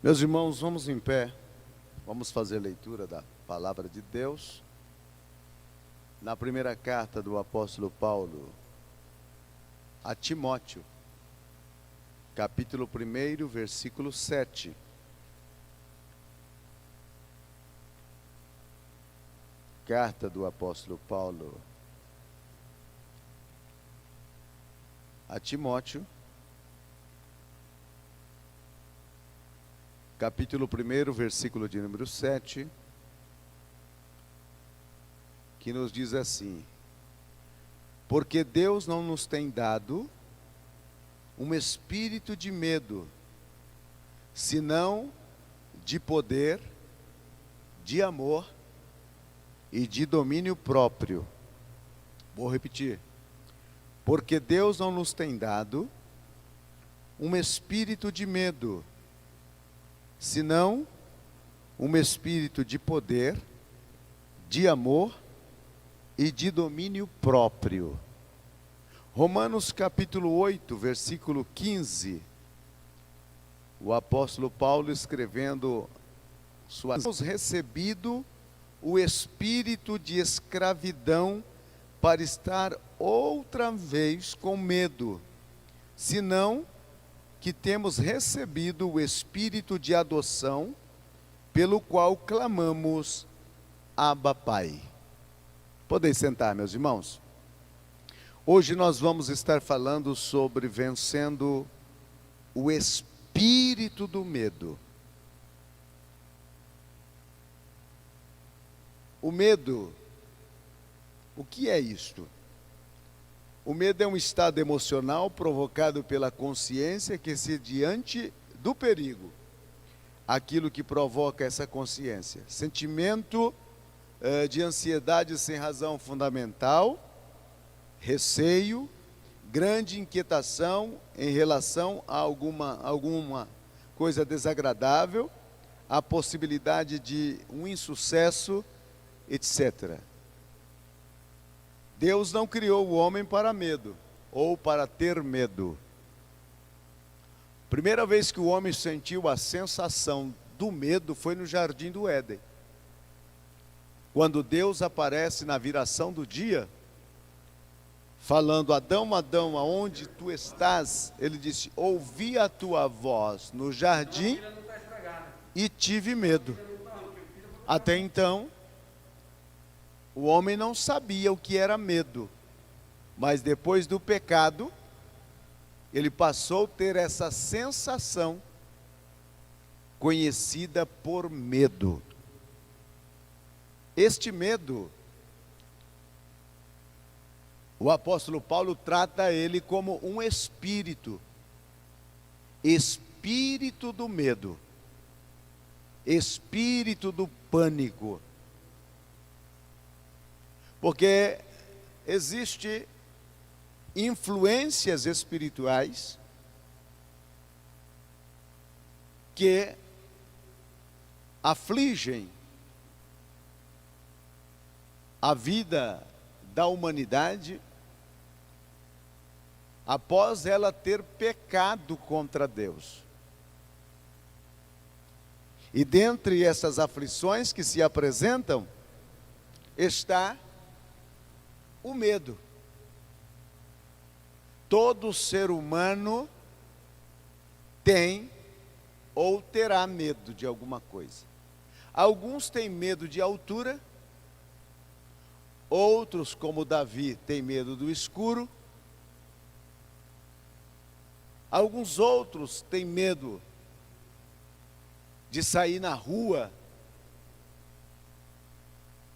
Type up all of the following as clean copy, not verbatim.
Meus irmãos, vamos em pé, vamos fazer a leitura da palavra de Deus. Na primeira carta do apóstolo Paulo a Timóteo, capítulo 1, versículo 7. Carta do apóstolo Paulo a Timóteo, capítulo 1, versículo de número 7, que nos diz assim: porque Deus não nos tem dado um espírito de medo, senão de poder, de amor e de domínio próprio. Vou repetir. Porque Deus não nos tem dado um espírito de medo, senão um espírito de poder, de amor e de domínio próprio. Romanos capítulo 8, versículo 15. O apóstolo Paulo escrevendo temos recebido o espírito de escravidão para estar outra vez com medo, senão que temos recebido o espírito de adoção, pelo qual clamamos, Abba, Pai. Podem sentar, meus irmãos. Hoje nós vamos estar falando sobre vencendo o espírito do medo. O medo, o que é isto? O medo é um estado emocional provocado pela consciência que se diante do perigo, aquilo que provoca essa consciência. Sentimento de ansiedade sem razão fundamental, receio, grande inquietação em relação a alguma coisa desagradável, a possibilidade de um insucesso, etc. Deus não criou o homem para medo, ou para ter medo. Primeira vez que o homem sentiu a sensação do medo foi no jardim do Éden. Quando Deus aparece na viração do dia, falando: Adão, Adão, aonde tu estás? Ele disse: ouvi a tua voz no jardim e tive medo. Até então, o homem não sabia o que era medo, mas depois do pecado, ele passou a ter essa sensação conhecida por medo. Este medo, o apóstolo Paulo trata ele como um espírito, espírito do medo, espírito do pânico. Porque existe influências espirituais que afligem a vida da humanidade após ela ter pecado contra Deus. E dentre essas aflições que se apresentam está o medo. Todo ser humano tem ou terá medo de alguma coisa. Alguns têm medo de altura, outros, como Davi, têm medo do escuro. Alguns outros têm medo de sair na rua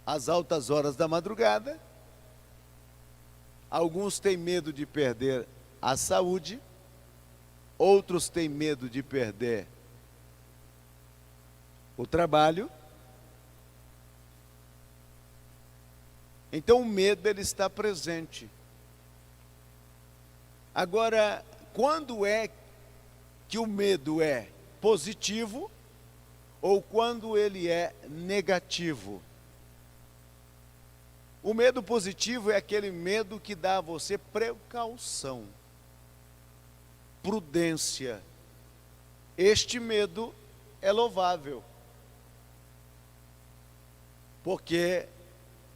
às altas horas da madrugada. Alguns têm medo de perder a saúde, outros têm medo de perder o trabalho. Então o medo ele está presente. Agora, quando é que o medo é positivo ou quando ele é negativo? O medo positivo é aquele medo que dá a você precaução, prudência. Este medo é louvável. Porque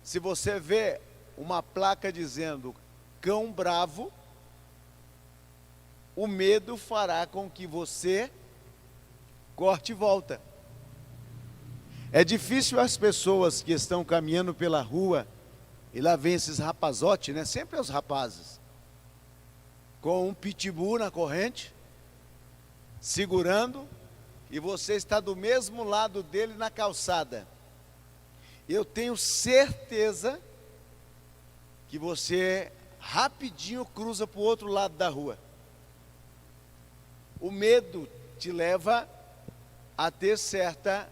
se você vê uma placa dizendo cão bravo, o medo fará com que você corte e volta. É difícil as pessoas que estão caminhando pela rua, e lá vem esses rapazotes, né? Sempre os rapazes, com um pitbull na corrente, segurando, e você está do mesmo lado dele na calçada. Eu tenho certeza que você rapidinho cruza para o outro lado da rua. O medo te leva a ter certa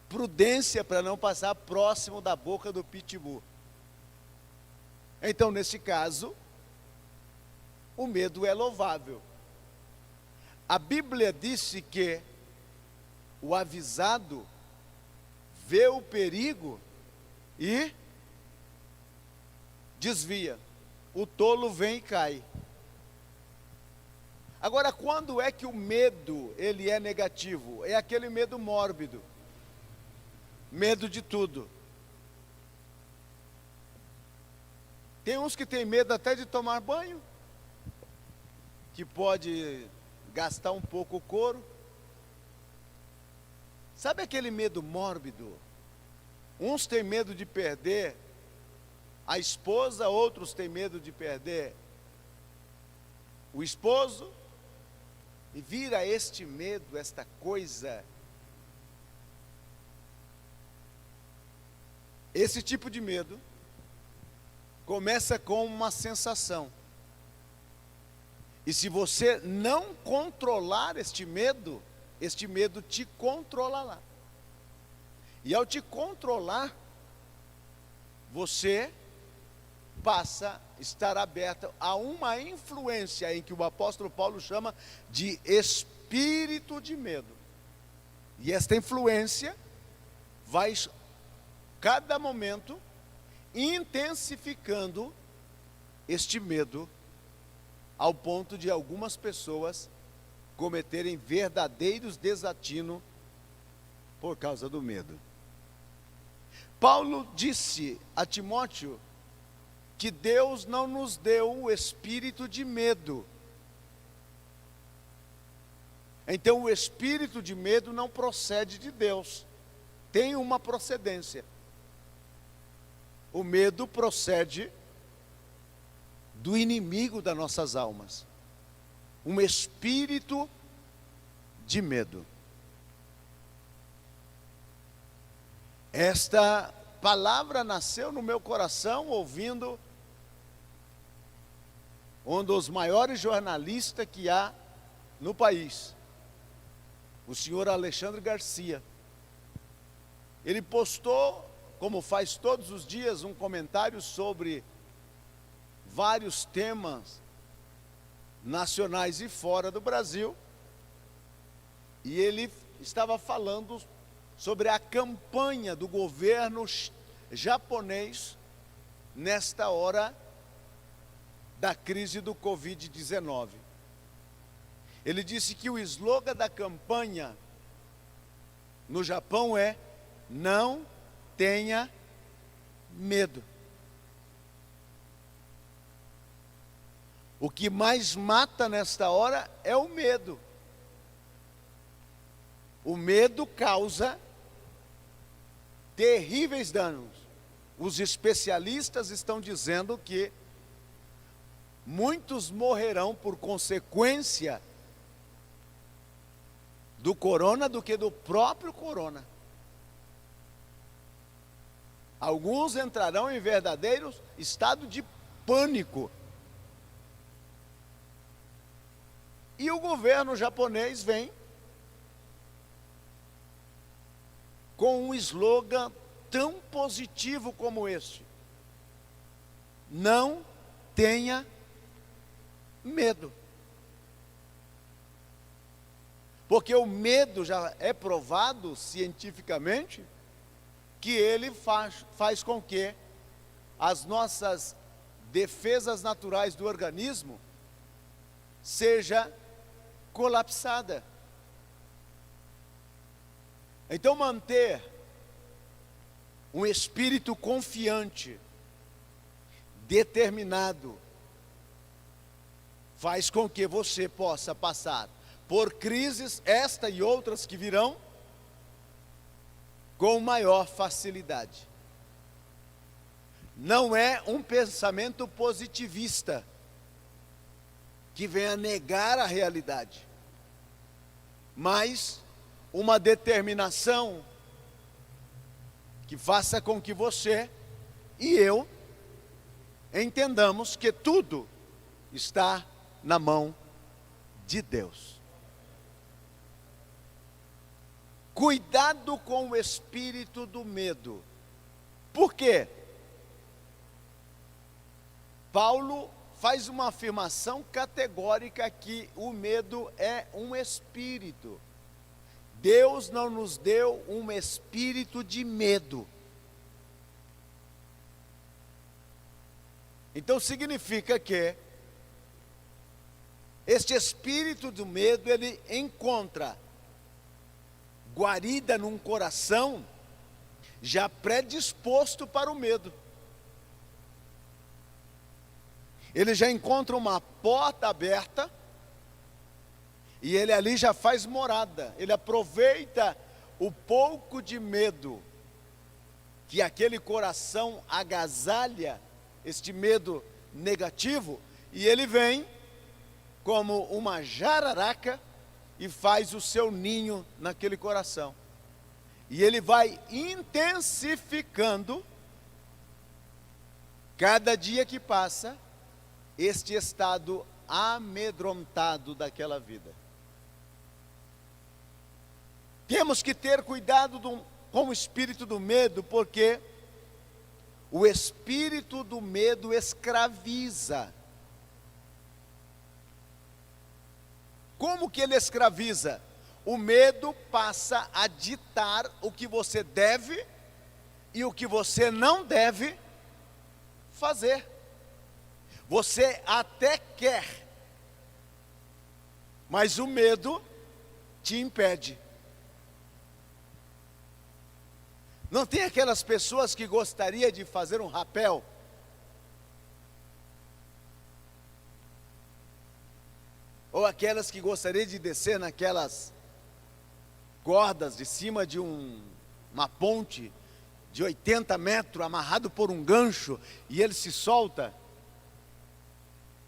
prudência para não passar próximo da boca do pitbull. Então, nesse caso, o medo é louvável. A Bíblia disse que o avisado vê o perigo e desvia. O tolo vem e cai. Agora, quando é que o medo ele é negativo? É aquele medo mórbido. Medo de tudo. Tem uns que têm medo até de tomar banho, que pode gastar um pouco o couro. Sabe aquele medo mórbido? Uns têm medo de perder a esposa, outros têm medo de perder o esposo. E vira este medo, esta coisa. Esse tipo de medo começa com uma sensação. E se você não controlar este medo te controlará. E ao te controlar, você passa a estar aberto a uma influência em que o apóstolo Paulo chama de espírito de medo. E esta influência vai, cada momento, intensificando este medo, ao ponto de algumas pessoas cometerem verdadeiros desatinos por causa do medo. Paulo disse a Timóteo que Deus não nos deu o espírito de medo. Então o espírito de medo não procede de Deus, tem uma procedência. O medo procede do inimigo das nossas almas, um espírito de medo. Esta palavra nasceu no meu coração ouvindo um dos maiores jornalistas que há no país, o senhor Alexandre Garcia. Ele postou, como faz todos os dias, um comentário sobre vários temas nacionais e fora do Brasil, e ele estava falando sobre a campanha do governo japonês nesta hora da crise do Covid-19. Ele disse que o slogan da campanha no Japão é: não tenha medo. O que mais mata nesta hora é o medo. O medo causa terríveis danos. Os especialistas estão dizendo que muitos morrerão por consequência do corona do que do próprio corona. Alguns entrarão em verdadeiro estado de pânico. E o governo japonês vem com um slogan tão positivo como este: não tenha medo. Porque o medo já é provado cientificamente que ele faz com que as nossas defesas naturais do organismo seja colapsada. Então, manter um espírito confiante, determinado, faz com que você possa passar por crises, esta e outras que virão, com maior facilidade. Não é um pensamento positivista que venha negar a realidade, mas uma determinação que faça com que você e eu entendamos que tudo está na mão de Deus. Cuidado com o espírito do medo. Por quê? Paulo faz uma afirmação categórica que o medo é um espírito. Deus não nos deu um espírito de medo. Então significa que este espírito do medo, ele encontra guarida num coração já predisposto para o medo. Ele já encontra uma porta aberta e ele ali já faz morada. Ele aproveita o pouco de medo que aquele coração agasalha, este medo negativo, e ele vem como uma jararaca e faz o seu ninho naquele coração. E ele vai intensificando, cada dia que passa, este estado amedrontado daquela vida. Temos que ter cuidado com o espírito do medo, porque o espírito do medo escraviza. Como que ele escraviza? O medo passa a ditar o que você deve e o que você não deve fazer. Você até quer, mas o medo te impede. Não tem aquelas pessoas que gostariam de fazer um rapel? Ou aquelas que gostariam de descer naquelas cordas de cima de uma ponte de 80 metros, amarrado por um gancho, e ele se solta?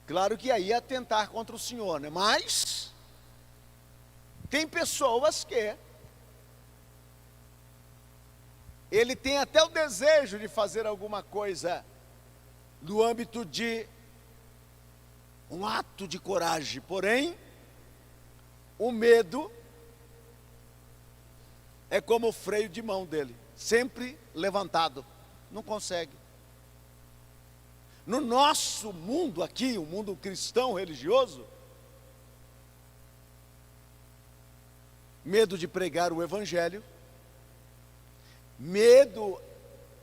Claro que aí ia tentar contra o Senhor, né? Mas tem pessoas que ele tem até o desejo de fazer alguma coisa no âmbito de um ato de coragem, porém, o medo é como o freio de mão dele, sempre levantado, não consegue. No nosso mundo aqui, o mundo cristão religioso, medo de pregar o evangelho, medo, o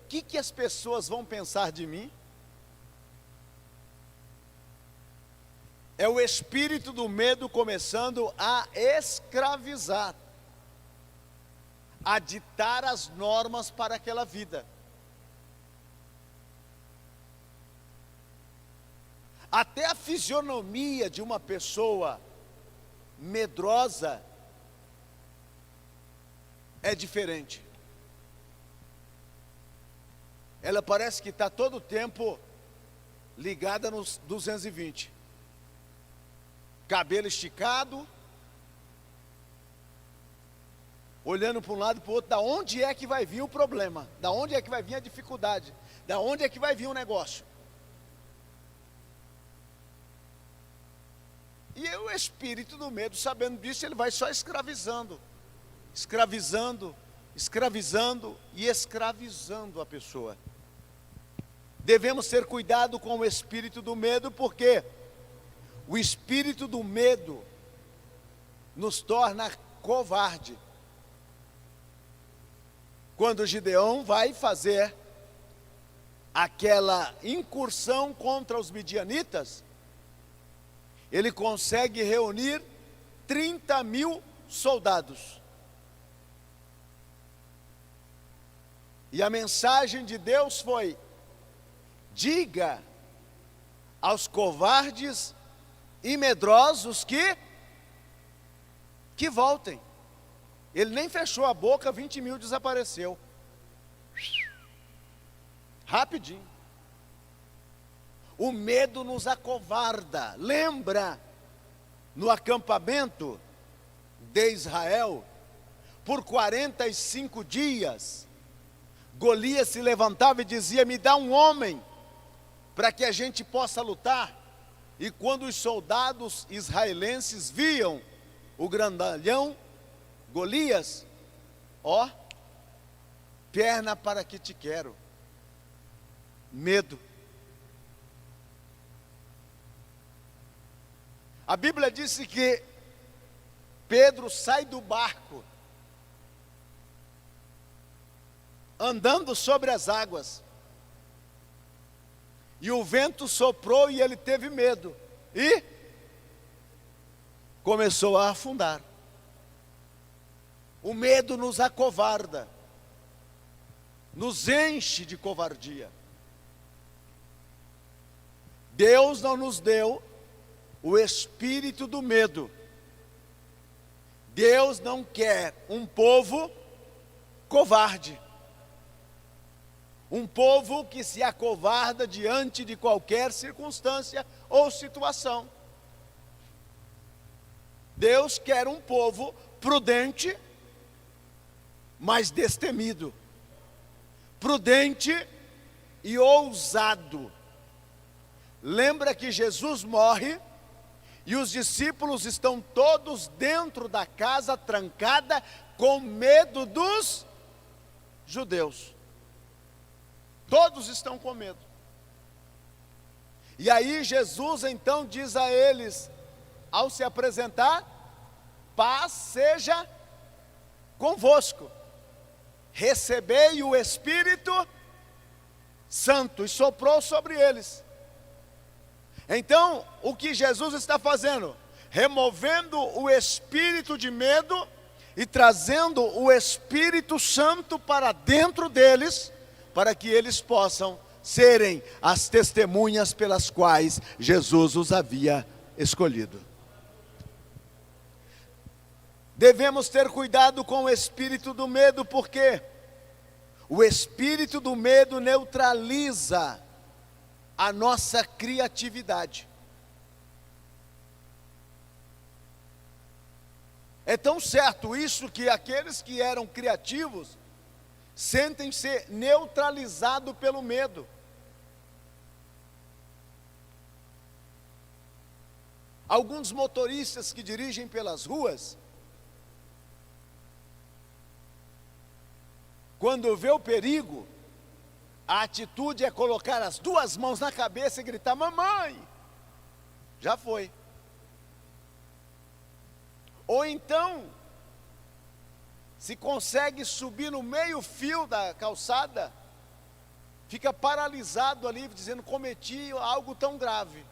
que as pessoas vão pensar de mim? É o espírito do medo começando a escravizar, a ditar as normas para aquela vida. Até a fisionomia de uma pessoa medrosa é diferente. Ela parece que está todo o tempo ligada nos 220. Cabelo esticado, olhando para um lado e para o outro, da onde é que vai vir o problema? Da onde é que vai vir a dificuldade? Da onde é que vai vir o negócio? E o espírito do medo, sabendo disso, ele vai só escravizando, escravizando, escravizando e escravizando a pessoa. Devemos ter cuidado com o espírito do medo, porque o espírito do medo nos torna covarde. Quando Gideão vai fazer aquela incursão contra os midianitas, ele consegue reunir 30.000 soldados. E a mensagem de Deus foi: diga aos covardes e medrosos que voltem. Ele nem fechou a boca, 20.000 desapareceu. Rapidinho. O medo nos acovarda. Lembra, no acampamento de Israel, por 45 dias, Golias se levantava e dizia: me dá um homem, para que a gente possa lutar. E quando os soldados israelenses viam o grandalhão Golias, ó, perna para que te quero. Medo. A Bíblia disse que Pedro sai do barco, andando sobre as águas, e o vento soprou e ele teve medo, e começou a afundar. O medo nos acovarda, nos enche de covardia. Deus não nos deu o espírito do medo. Deus não quer um povo covarde. Um povo que se acovarda diante de qualquer circunstância ou situação. Deus quer um povo prudente, mas destemido. Prudente e ousado. Lembra que Jesus morre e os discípulos estão todos dentro da casa trancada com medo dos judeus. Todos estão com medo. E aí Jesus então diz a eles, ao se apresentar: paz seja convosco. Recebei o Espírito Santo, e soprou sobre eles. Então, o que Jesus está fazendo? Removendo o espírito de medo e trazendo o Espírito Santo para dentro deles, para que eles possam serem as testemunhas pelas quais Jesus os havia escolhido. Devemos ter cuidado com o espírito do medo, porque o espírito do medo neutraliza a nossa criatividade. É tão certo isso que aqueles que eram criativos sentem-se neutralizados pelo medo. Alguns motoristas que dirigem pelas ruas, quando vê o perigo, a atitude é colocar as duas mãos na cabeça e gritar: mamãe! Já foi. Ou então, se consegue subir no meio fio da calçada, fica paralisado ali, dizendo: cometi algo tão grave.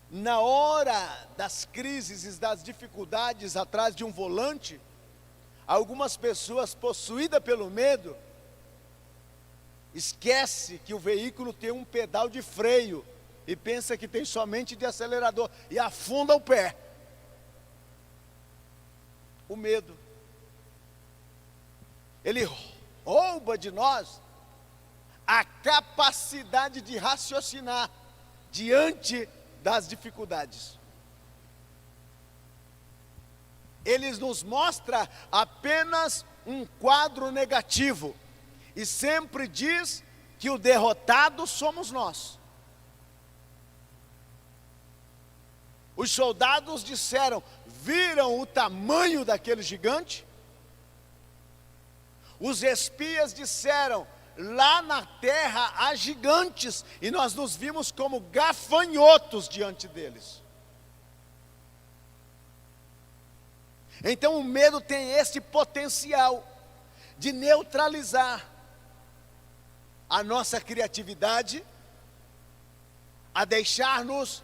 Na hora das crises e das dificuldades atrás de um volante, algumas pessoas possuídas pelo medo esquece que o veículo tem um pedal de freio e pensa que tem somente de acelerador e afunda o pé. O medo, ele rouba de nós a capacidade de raciocinar diante das dificuldades. Ele nos mostra apenas um quadro negativo e sempre diz que o derrotado somos nós. Os soldados disseram: viram o tamanho daquele gigante? Os espias disseram: lá na terra há gigantes, e nós nos vimos como gafanhotos diante deles. Então o medo tem esse potencial de neutralizar a nossa criatividade, a deixar-nos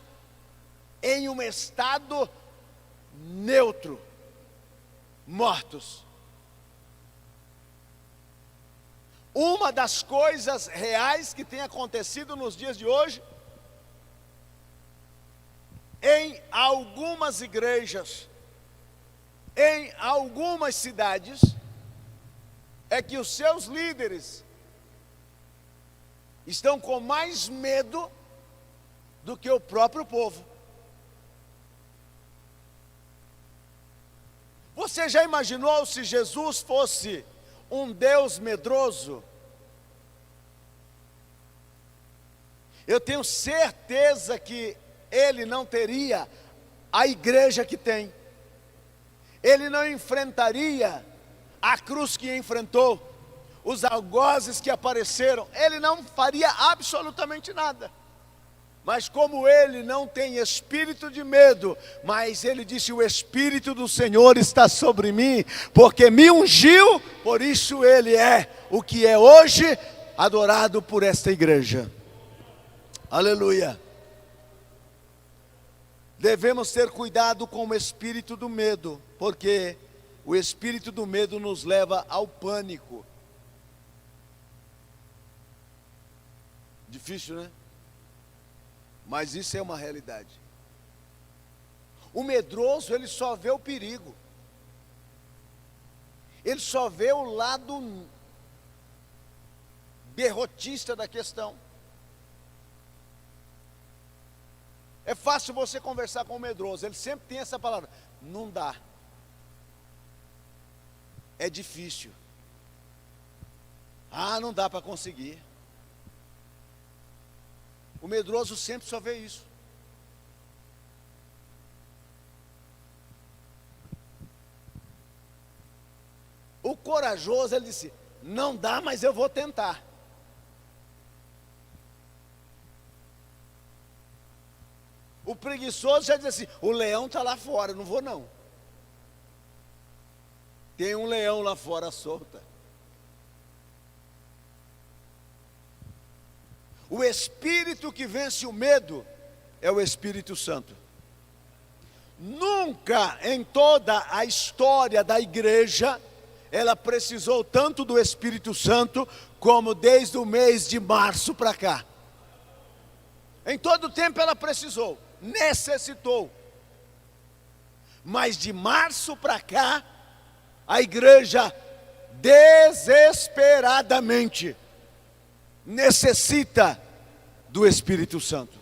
em um estado neutro, mortos. Uma das coisas reais que tem acontecido nos dias de hoje, em algumas igrejas, em algumas cidades, é que os seus líderes estão com mais medo do que o próprio povo. Você já imaginou se Jesus fosse um Deus medroso? Eu tenho certeza que ele não teria a igreja que tem. Ele não enfrentaria a cruz que enfrentou, os algozes que apareceram. Ele não faria absolutamente nada. Mas como ele não tem espírito de medo, mas ele disse: o Espírito do Senhor está sobre mim, porque me ungiu, por isso ele é o que é hoje adorado por esta igreja. Aleluia. Devemos ter cuidado com o espírito do medo, porque o espírito do medo nos leva ao pânico. Difícil, né? Mas isso é uma realidade. O medroso, ele só vê o perigo. Ele só vê o lado derrotista da questão. É fácil você conversar com o medroso, ele sempre tem essa palavra: não dá. É difícil. Ah, não dá para conseguir. O medroso sempre só vê isso. O corajoso, ele disse: não dá, mas eu vou tentar. O preguiçoso já diz assim: o leão está lá fora, não vou não. Tem um leão lá fora solta. O espírito que vence o medo é o Espírito Santo. Nunca em toda a história da igreja ela precisou tanto do Espírito Santo como desde o mês de março para cá. Em todo o tempo ela precisou, necessitou. Mas de março para cá, a igreja desesperadamente necessita do Espírito Santo.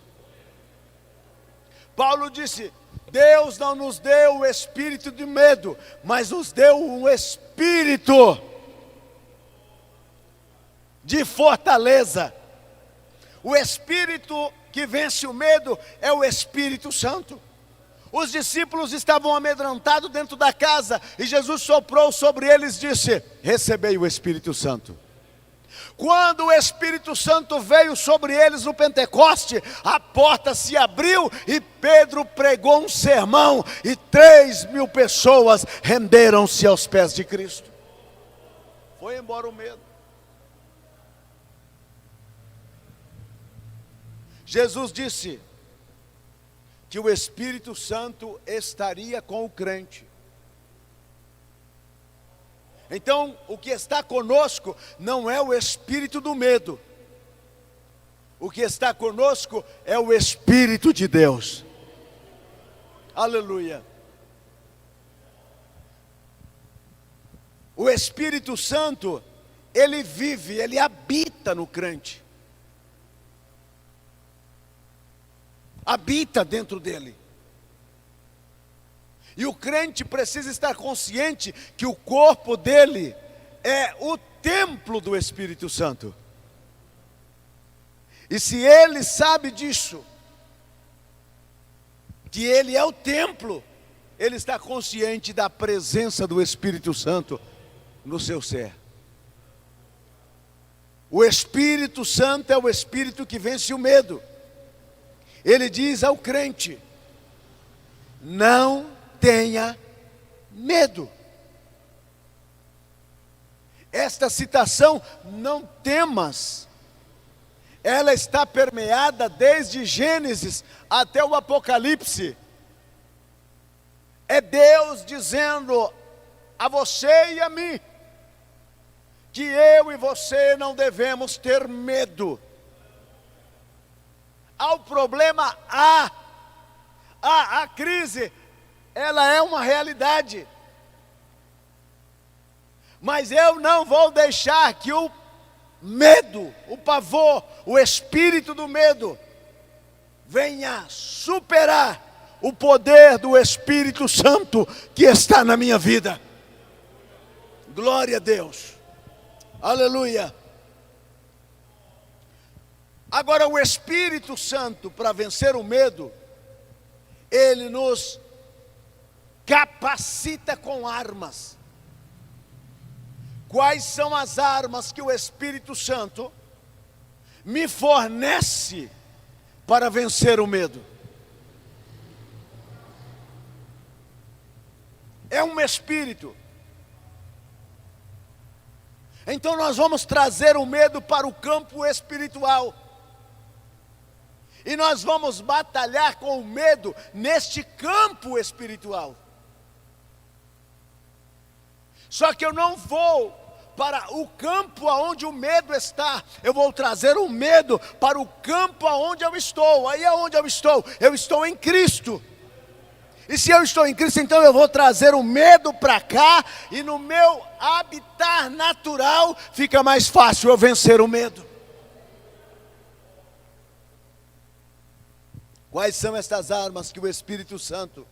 Paulo disse: Deus não nos deu o espírito de medo, mas nos deu um espírito de fortaleza. O espírito que vence o medo é o Espírito Santo. Os discípulos estavam amedrontados dentro da casa, e Jesus soprou sobre eles e disse: recebei o Espírito Santo. Quando o Espírito Santo veio sobre eles no Pentecoste, a porta se abriu e Pedro pregou um sermão, e 3.000 pessoas renderam-se aos pés de Cristo. Foi embora o medo. Jesus disse que o Espírito Santo estaria com o crente. Então, o que está conosco não é o espírito do medo. O que está conosco é o Espírito de Deus. Aleluia. O Espírito Santo, ele vive, ele habita no crente. Habita dentro dele. E o crente precisa estar consciente que o corpo dele é o templo do Espírito Santo. E se ele sabe disso, que ele é o templo, ele está consciente da presença do Espírito Santo no seu ser. O Espírito Santo é o Espírito que vence o medo. Ele diz ao crente: não tenha medo. Esta citação, não temas, ela está permeada desde Gênesis até o Apocalipse. É Deus dizendo a você e a mim que eu e você não devemos ter medo. Há o problema, a crise, ela é uma realidade. Mas eu não vou deixar que o medo, o pavor, o espírito do medo venha superar o poder do Espírito Santo que está na minha vida. Glória a Deus. Aleluia. Agora, o Espírito Santo, para vencer o medo, ele nos capacita com armas. Quais são as armas que o Espírito Santo me fornece para vencer o medo? É um espírito. Então nós vamos trazer o medo para o campo espiritual. E nós vamos batalhar com o medo neste campo espiritual. Só que eu não vou para o campo onde o medo está. Eu vou trazer o medo para o campo onde eu estou. Aí é onde eu estou. Eu estou em Cristo. E se eu estou em Cristo, então eu vou trazer o medo para cá. E no meu habitat natural fica mais fácil eu vencer o medo. Quais são estas armas que o Espírito Santo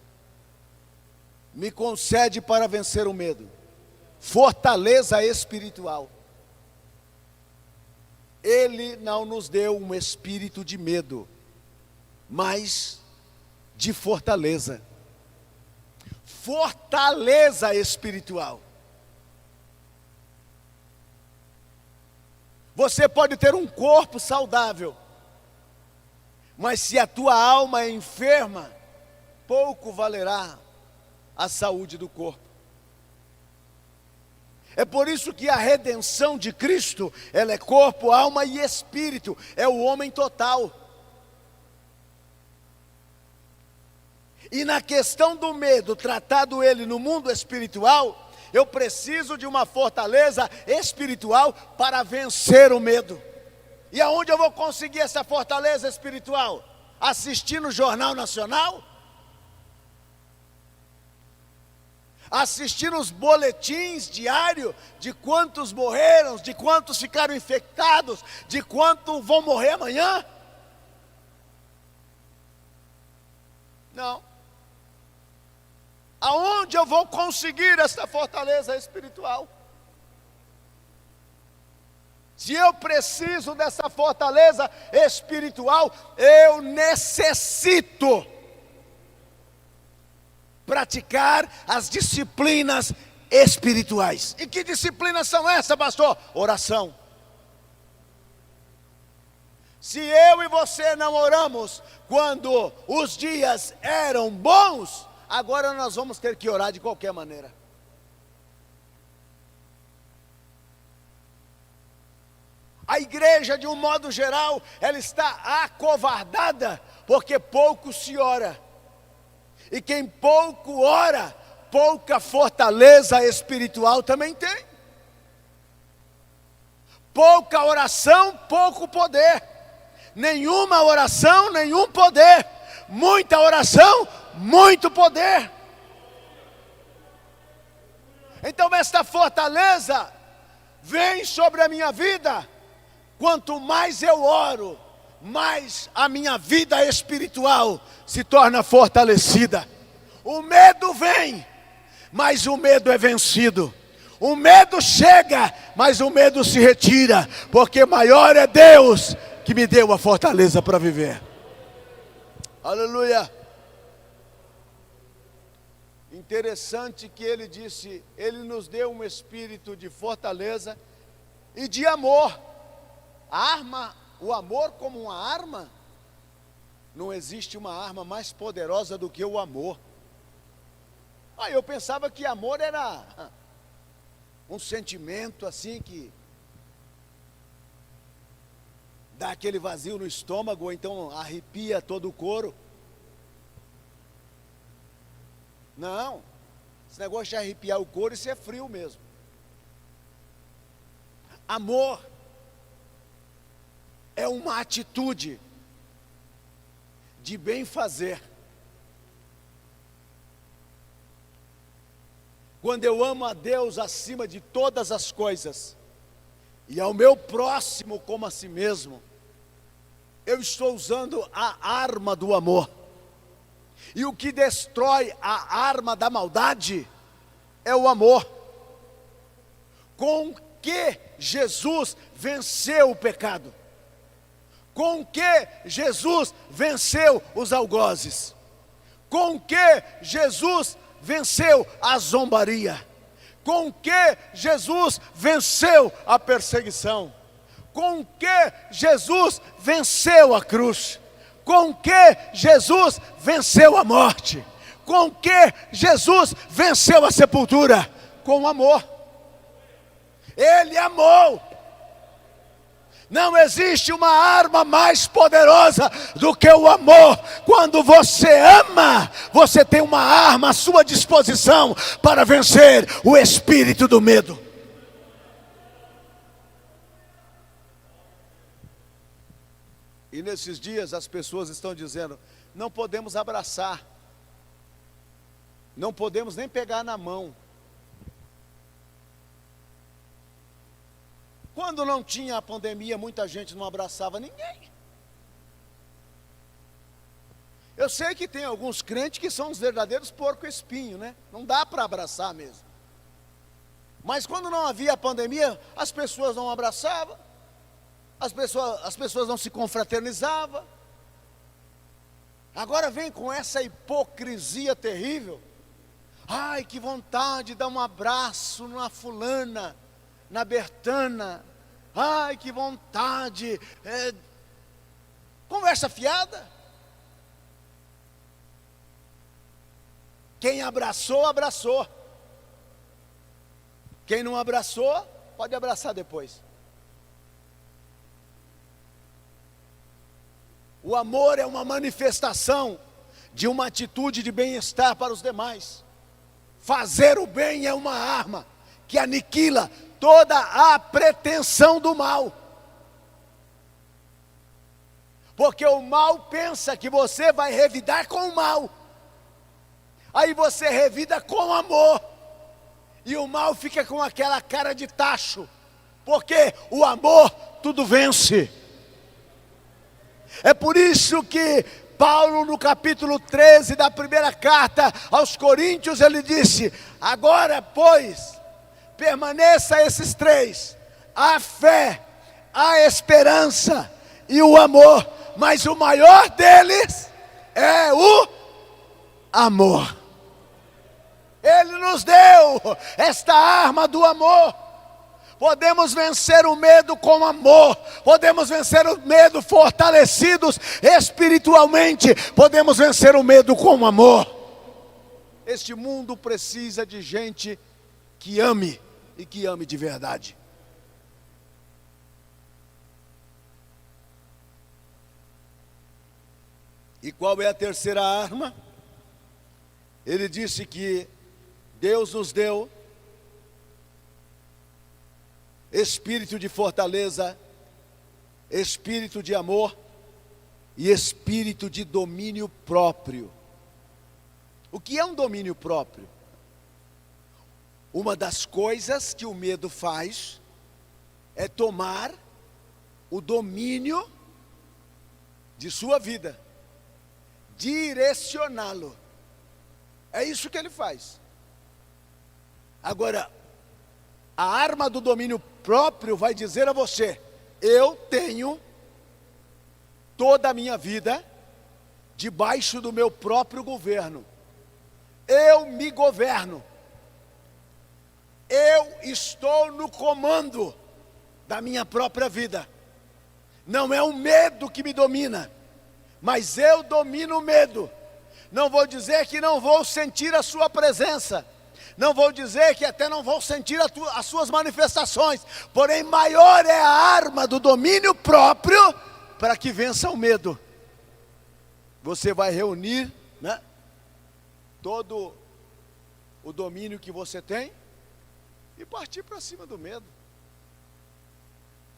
me concede para vencer o medo? Fortaleza espiritual. Ele não nos deu um espírito de medo, mas de fortaleza. Fortaleza espiritual. Você pode ter um corpo saudável, mas se a tua alma é enferma, pouco valerá a saúde do corpo. É por isso que a redenção de Cristo, ela é corpo, alma e espírito, é o homem total. E na questão do medo, tratado ele no mundo espiritual, eu preciso de uma fortaleza espiritual para vencer o medo. E aonde eu vou conseguir essa fortaleza espiritual? Assistindo o Jornal Nacional? Assistindo os boletins diários de quantos morreram, de quantos ficaram infectados, de quantos vão morrer amanhã? Não. Aonde eu vou conseguir essa fortaleza espiritual? Se eu preciso dessa fortaleza espiritual, eu necessito praticar as disciplinas espirituais. E que disciplinas são essas, pastor? Oração. Se eu e você não oramos quando os dias eram bons, agora nós vamos ter que orar de qualquer maneira. A igreja, de um modo geral, ela está acovardada, porque pouco se ora. E quem pouco ora, pouca fortaleza espiritual também tem. Pouca oração, pouco poder. Nenhuma oração, nenhum poder. Muita oração, muito poder. Então esta fortaleza vem sobre a minha vida. Quanto mais eu oro, mais a minha vida espiritual se torna fortalecida. O medo vem, mas o medo é vencido. O medo chega, mas o medo se retira, porque maior é Deus que me deu a fortaleza para viver. Aleluia. Interessante que ele disse, ele nos deu um espírito de fortaleza e de amor. A arma, o amor como uma arma, não existe uma arma mais poderosa do que o amor. Eu pensava que amor era um sentimento assim que dá aquele vazio no estômago, ou então arrepia todo o couro. Não, esse negócio de arrepiar o couro, isso é frio mesmo. Amor é uma atitude de bem fazer. Quando eu amo a Deus acima de todas as coisas, e ao meu próximo como a si mesmo, eu estou usando a arma do amor. E o que destrói a arma da maldade é o amor. Com que Jesus venceu o pecado? Com que Jesus venceu os algozes? Com que Jesus venceu a zombaria? Com que Jesus venceu a perseguição? Com que Jesus venceu a cruz? Com que Jesus venceu a morte? Com que Jesus venceu a sepultura? Com amor. Ele amou. Não existe uma arma mais poderosa do que o amor. Quando você ama, você tem uma arma à sua disposição para vencer o espírito do medo. E nesses dias as pessoas estão dizendo: não podemos abraçar, não podemos nem pegar na mão. Quando não tinha a pandemia, muita gente não abraçava ninguém. Eu sei que tem alguns crentes que são os verdadeiros porco-espinho, né? Não dá para abraçar mesmo. Mas quando não havia a pandemia, as pessoas não abraçavam, as pessoas não se confraternizavam. Agora vem com essa hipocrisia terrível. Ai, que vontade de dar um abraço na fulana, na Bertana. Ai, que vontade. Conversa fiada. Quem abraçou, abraçou. Quem não abraçou, pode abraçar depois. O amor é uma manifestação de uma atitude de bem-estar para os demais. Fazer o bem é uma arma que aniquila toda a pretensão do mal. Porque o mal pensa que você vai revidar com o mal. Aí você revida com amor. E o mal fica com aquela cara de tacho. Porque o amor tudo vence. É por isso que Paulo, no capítulo 13 da primeira carta aos Coríntios, ele disse: agora, pois, permaneça esses três: a fé, a esperança e o amor. Mas o maior deles é o amor. Ele nos deu esta arma do amor. Podemos vencer o medo com amor. Podemos vencer o medo fortalecidos espiritualmente. Podemos vencer o medo com amor. Este mundo precisa de gente que ame e que ame de verdade. E qual é a terceira arma? Ele disse que Deus nos deu espírito de fortaleza, espírito de amor e espírito de domínio próprio. O que é um domínio próprio? Uma das coisas que o medo faz é tomar o domínio de sua vida, direcioná-lo. É isso que ele faz. Agora, a arma do domínio próprio vai dizer a você: eu tenho toda a minha vida debaixo do meu próprio governo. Eu me governo. Eu estou no comando da minha própria vida. Não é o medo que me domina, mas eu domino o medo. Não vou dizer que não vou sentir a sua presença. Não vou dizer que até não vou sentir as suas manifestações. Porém, maior é a arma do domínio próprio para que vença o medo. Você vai reunir, né, todo o domínio que você tem e partir para cima do medo.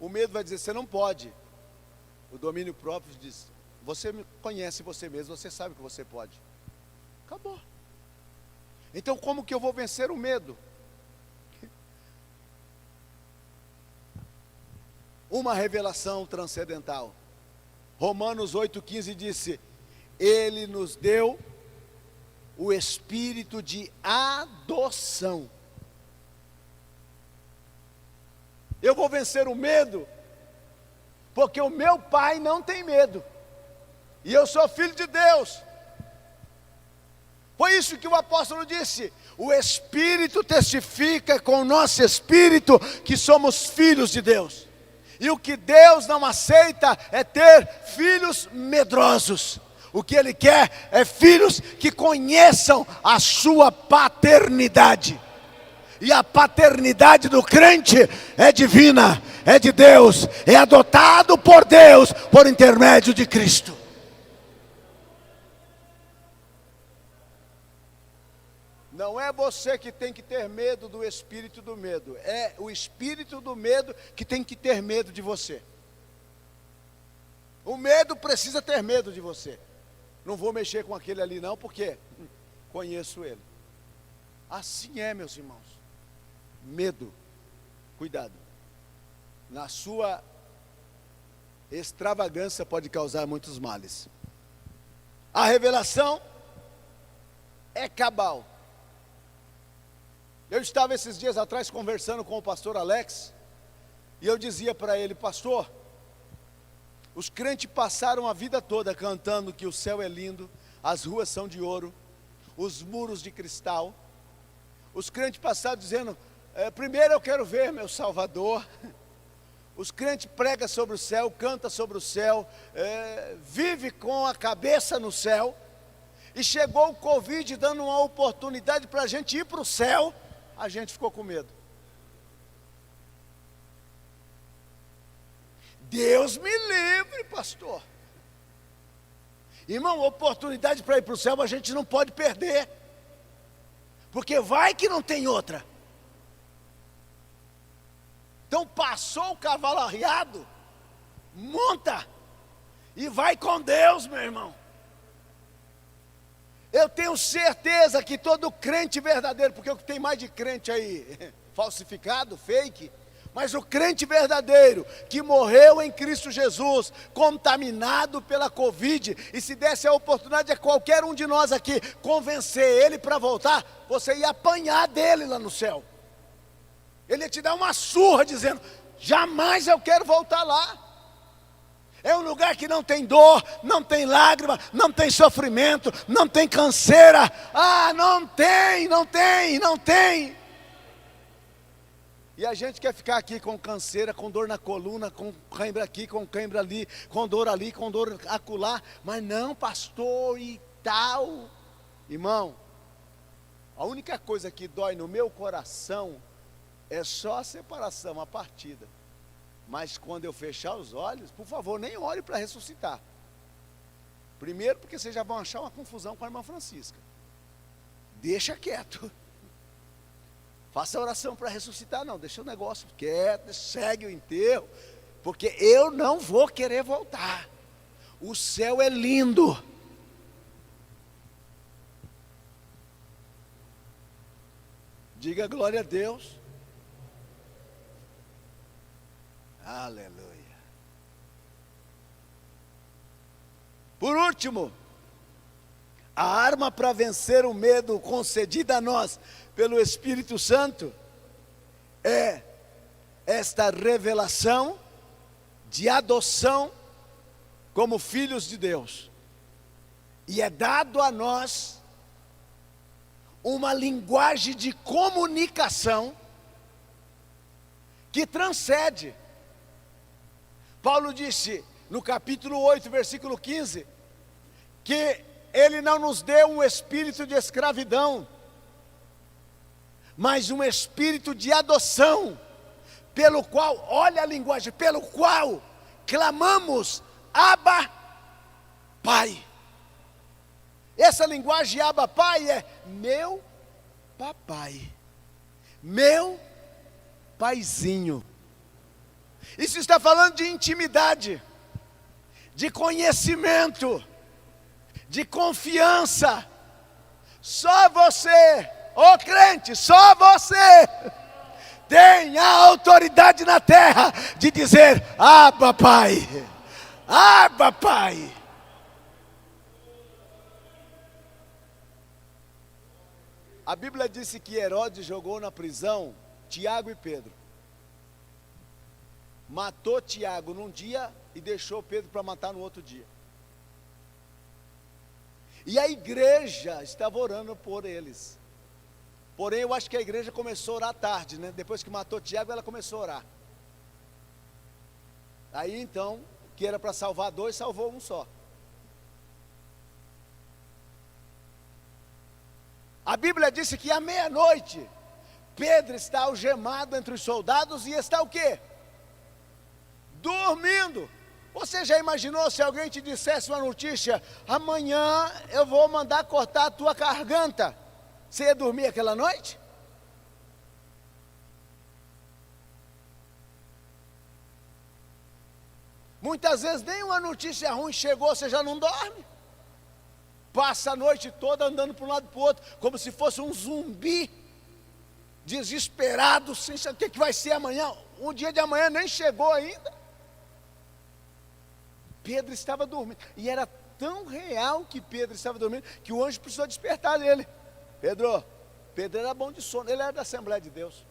O medo vai dizer, você não pode. O domínio próprio diz, você conhece você mesmo, você sabe que você pode. Acabou. Então como que eu vou vencer o medo? Uma revelação transcendental. Romanos 8,15 disse, Ele nos deu o espírito de adoção. Eu vou vencer o medo, porque o meu pai não tem medo, e eu sou filho de Deus. Foi isso que o apóstolo disse, o Espírito testifica com o nosso espírito que somos filhos de Deus. E o que Deus não aceita é ter filhos medrosos. O que Ele quer é filhos que conheçam a sua paternidade. E a paternidade do crente é divina, é de Deus, é adotado por Deus, por intermédio de Cristo. Não é você que tem que ter medo do espírito do medo, é o espírito do medo que tem que ter medo de você. O medo precisa ter medo de você. Não vou mexer com aquele ali não, porque conheço ele. Assim é, meus irmãos. Medo, cuidado. Na sua extravagância pode causar muitos males. A revelação é cabal. Eu estava esses dias atrás conversando com o pastor Alex, e eu dizia para ele, pastor, os crentes passaram a vida toda cantando que o céu é lindo, as ruas são de ouro, os muros de cristal. Os crentes passaram dizendo, primeiro eu quero ver meu Salvador. Os crentes pregam sobre o céu, cantam sobre o céu, vive com a cabeça no céu. E chegou o Covid dando uma oportunidade para a gente ir para o céu, a gente ficou com medo. Deus me livre, pastor. Irmão, oportunidade para ir para o céu a gente não pode perder, porque vai que não tem outra. Então passou o cavalo arriado, monta e vai com Deus, meu irmão. Eu tenho certeza que todo crente verdadeiro, porque o que tem mais de crente aí, falsificado, fake, mas o crente verdadeiro, que morreu em Cristo Jesus, contaminado pela Covid, e se desse a oportunidade a qualquer um de nós aqui, convencer ele para voltar, você ia apanhar dele lá no céu. Ele ia te dar uma surra dizendo, jamais eu quero voltar lá. É um lugar que não tem dor, não tem lágrima, não tem sofrimento, não tem canseira. Ah, não tem. E a gente quer ficar aqui com canseira, com dor na coluna, com cãibra aqui, com cãibra ali, com dor ali, com dor acolá. Mas não, pastor, e tal. Irmão, a única coisa que dói no meu coração é só a separação, a partida. Mas quando eu fechar os olhos, por favor, nem olhe para ressuscitar. Primeiro, porque vocês já vão achar uma confusão com a irmã Francisca. Deixa quieto. Faça oração para ressuscitar, não. Deixa o negócio quieto, segue o enterro. Porque eu não vou querer voltar. O céu é lindo. Diga glória a Deus. Aleluia. Por último, a arma para vencer o medo concedida a nós pelo Espírito Santo é esta revelação de adoção como filhos de Deus. E é dado a nós uma linguagem de comunicação que transcende. Paulo disse no capítulo 8, versículo 15, que Ele não nos deu um espírito de escravidão, mas um espírito de adoção, pelo qual, olha a linguagem, pelo qual clamamos, Abba, Pai. Essa linguagem Abba, Pai é meu papai, meu paizinho. Isso está falando de intimidade, de conhecimento, de confiança. Só você, ô crente, só você tem a autoridade na terra de dizer: Abba, Pai, Abba, Pai. A Bíblia disse que Herodes jogou na prisão Tiago e Pedro. Matou Tiago num dia e deixou Pedro para matar no outro dia. E a igreja estava orando por eles. Porém, eu acho que a igreja começou a orar tarde, né? Depois que matou Tiago, ela começou a orar. Aí então, que era para salvar dois, salvou um só. A Bíblia disse que à meia-noite, Pedro está algemado entre os soldados e está o quê? Dormindo. Você já imaginou se alguém te dissesse uma notícia: amanhã eu vou mandar cortar a tua garganta? Você ia dormir aquela noite? Muitas vezes nem uma notícia ruim chegou, você já não dorme. Passa a noite toda andando para um lado e para o outro, como se fosse um zumbi, desesperado, sem saber o que vai ser amanhã. O dia de amanhã nem chegou ainda. Pedro estava dormindo, e era tão real que Pedro estava dormindo, que o anjo precisou despertar ele. Pedro era bom de sono, ele era da Assembleia de Deus.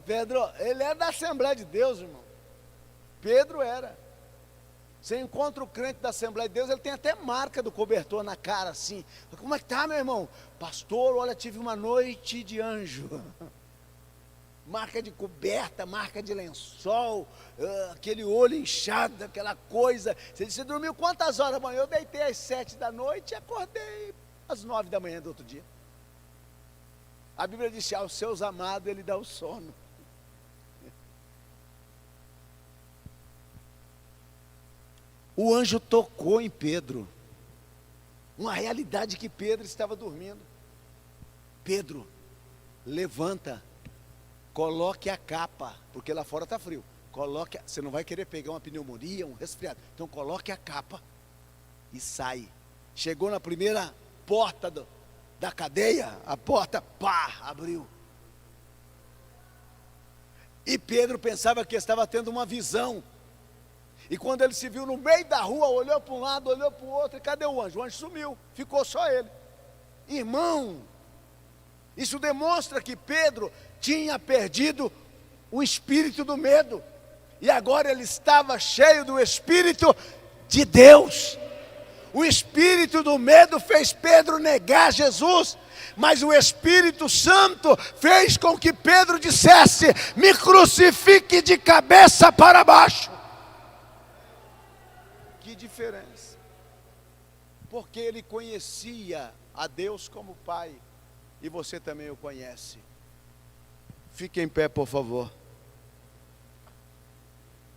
Pedro, ele era da Assembleia de Deus, irmão. Pedro era. Você encontra o crente da Assembleia de Deus, ele tem até marca do cobertor na cara, assim. Como é que tá, meu irmão? Pastor, olha, tive uma noite de anjo. Marca de coberta, marca de lençol, aquele olho inchado, aquela coisa. Você disse: você dormiu quantas horas amanhã? Eu deitei às 7 da noite e acordei às 9 da manhã do outro dia. A Bíblia diz: aos seus amados ele dá o sono. O anjo tocou em Pedro, uma realidade que Pedro estava dormindo. Pedro, levanta, coloque a capa, porque lá fora está frio. Você não vai querer pegar uma pneumonia, um resfriado. Então coloque a capa e sai. Chegou na primeira porta da cadeia, a porta, pá, abriu. E Pedro pensava que estava tendo uma visão. E quando ele se viu no meio da rua, olhou para um lado, olhou para o outro, e cadê o anjo? O anjo sumiu, ficou só ele. Irmão, isso demonstra que Pedro tinha perdido o espírito do medo, e agora ele estava cheio do Espírito de Deus. O espírito do medo fez Pedro negar Jesus, mas o Espírito Santo fez com que Pedro dissesse: me crucifique de cabeça para baixo. Que diferença, porque ele conhecia a Deus como Pai, e você também o conhece. Fique em pé, por favor.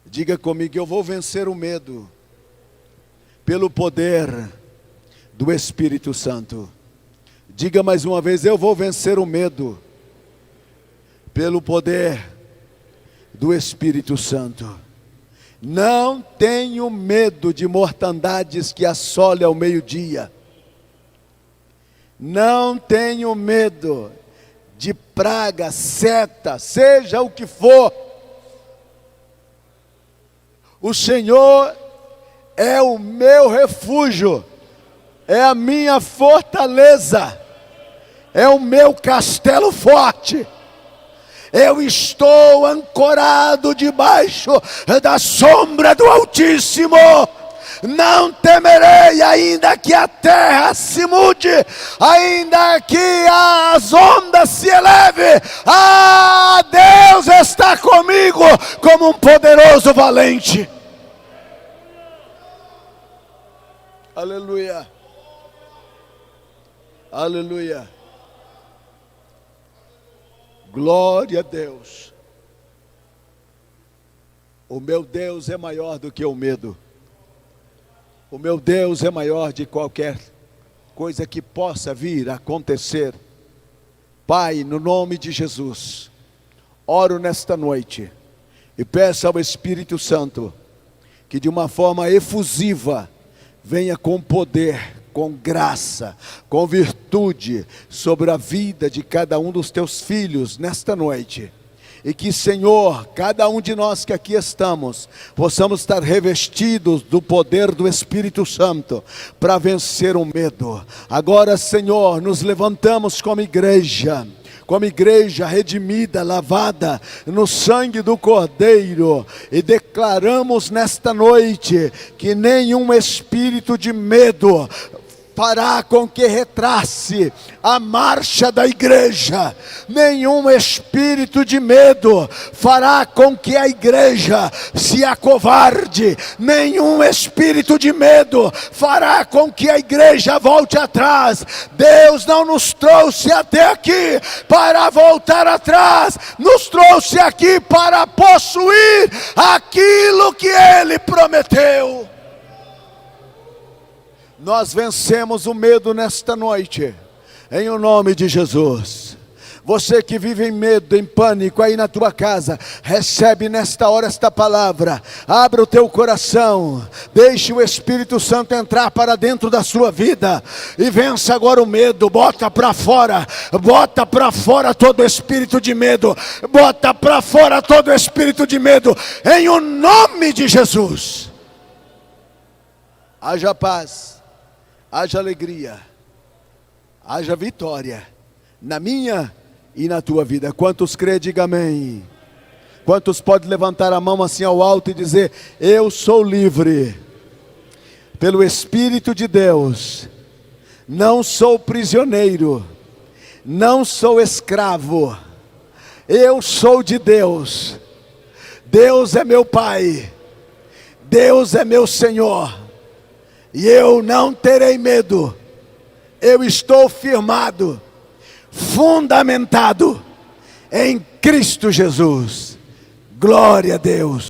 Diga comigo: eu vou vencer o medo pelo poder do Espírito Santo. Diga mais uma vez: eu vou vencer o medo pelo poder do Espírito Santo. Não tenho medo de mortandades que assolem ao meio-dia. Não tenho medo de praga, seta, seja o que for. O Senhor é o meu refúgio, é a minha fortaleza, é o meu castelo forte. Eu estou ancorado debaixo da sombra do Altíssimo. Não temerei, ainda que a terra se mude, ainda que as ondas se elevem. Deus está comigo como um poderoso valente. Aleluia. Aleluia. Glória a Deus. O meu Deus é maior do que o medo. O meu Deus é maior de qualquer coisa que possa vir a acontecer. Pai, no nome de Jesus, oro nesta noite, E peça ao Espírito Santo que de uma forma efusiva venha com poder, com graça, com virtude sobre a vida de cada um dos teus filhos nesta noite. E que, Senhor, cada um de nós que aqui estamos, possamos estar revestidos do poder do Espírito Santo para vencer o medo. Agora, Senhor, nos levantamos como igreja redimida, lavada no sangue do Cordeiro, e declaramos nesta noite que nenhum espírito de medo fará com que retrasse a marcha da igreja. Nenhum espírito de medo fará com que a igreja se acovarde. Nenhum espírito de medo fará com que a igreja volte atrás. Deus não nos trouxe até aqui para voltar atrás. Nos trouxe aqui para possuir aquilo que Ele prometeu. Nós vencemos o medo nesta noite, em o nome de Jesus. Você que vive em medo, em pânico aí na tua casa, recebe nesta hora esta palavra. Abra o teu coração, deixe o Espírito Santo entrar para dentro da sua vida e vença agora o medo. Bota para fora todo espírito de medo. Bota para fora todo espírito de medo, em o nome de Jesus. Haja paz, haja alegria, haja vitória na minha e na tua vida. Quantos crê, diga amém. Quantos podem levantar a mão assim ao alto e dizer: eu sou livre pelo Espírito de Deus, não sou prisioneiro, não sou escravo, eu sou de Deus. Deus é meu Pai, Deus é meu Senhor, e eu não terei medo. Eu estou firmado, fundamentado em Cristo Jesus. Glória a Deus.